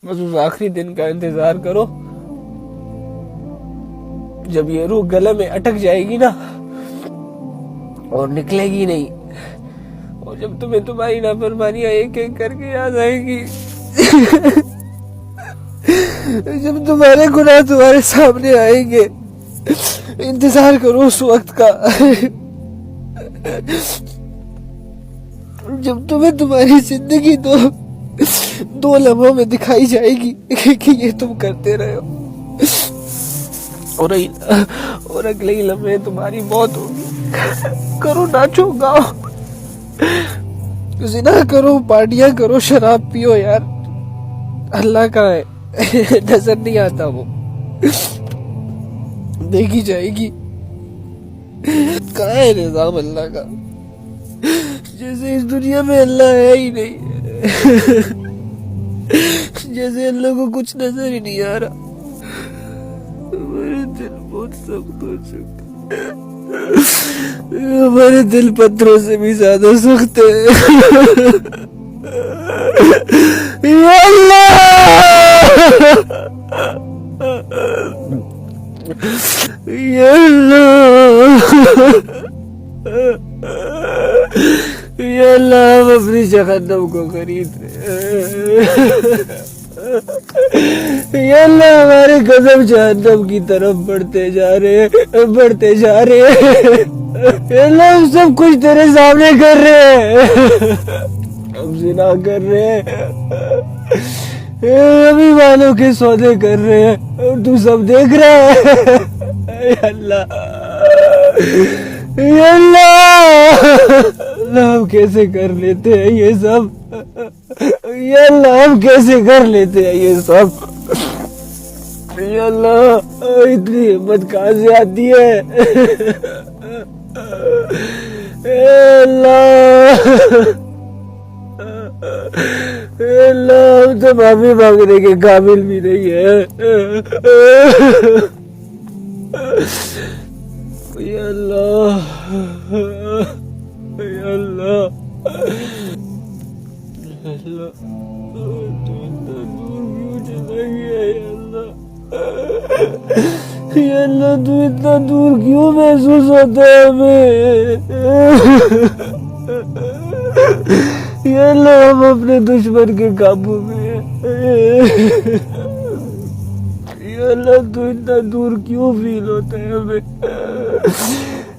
बस उस आखिरी दिन का इंतजार करो जब ये रूह गले में अटक जाएगी ना और निकलेगी नहीं, और जब तुम्हें तुम्हारी नाफरमानियां एक एक करके याद आएगी, जब तुम्हारे गुनाह तुम्हारे सामने आएंगे, इंतजार करो उस वक्त का जब तुम्हें तुम्हारी जिंदगी दो लम्हों में दिखाई जाएगी कि ये तुम करते रहे हो, और अगले ही लम्हे तुम्हारी मौत होगी। करो, नाचो, गाओ, जिना करो, पार्टियां करो, शराब पियो यार। अल्लाह का है, नजर नहीं आता वो, देखी जाएगी। कहाँ है निजाम अल्लाह का? जैसे इस दुनिया में अल्लाह है ही नहीं, जैसे अल्लाह को कुछ नजर ही नहीं आ रहा। हमारे दिल बहुत सख्त हो चुके, हमारे दिल पत्थरों से भी ज्यादा सख्त है। या अल्लाह, या अल्लाह, या अल्लाह, हम अपनी जहन्नम को खरीद रहे। या अल्लाह, हमारे कदम जहन्नम की तरफ बढ़ते जा रहे, बढ़ते जा रहे। या अल्लाह, हम सब कुछ तेरे सामने कर रहे हैं, हम जिना कर रहे हैं, अभी वालों के सौदे कर रहे हैं, और तू सब देख रहा है। या अल्लाह, या अल्लाह, हम कैसे कर लेते हैं ये सब? या अल्लाह, हम कैसे कर लेते हैं ये सब? या अल्लाह, इतनी हिम्मत कहाँ से आती है? अल्लाह, अल्लाह, हम तो माफी मांगने के काबिल भी नहीं है। या अल्लाह, या अल्लाह, अल्लाह, तू इतना दूर क्यों चला गया? या अल्लाह, या अल्लाह, तू इतना दूर क्यों महसूस होता है हमें? या अल्लाह, हम अपने दुश्मन के काबू में हैं। या अल्लाह, तू इतना दूर क्यों फील होता है हमें?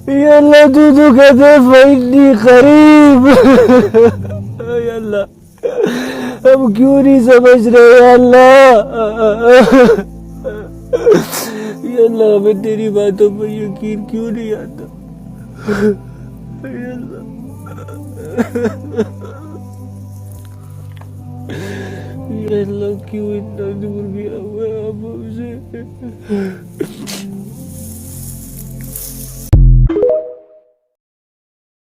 या अल्लाह, तू तो कहते है फइन्नी करीब। या अल्लाह, हम क्यों नहीं समझ रहे? या अल्लाह, या अल्लाह, हमें तेरी बातों पर यकीन क्यों नहीं आता? या अल्लाह, या अल्लाह, क्यों इतना दूर गया हुआ है हमसे?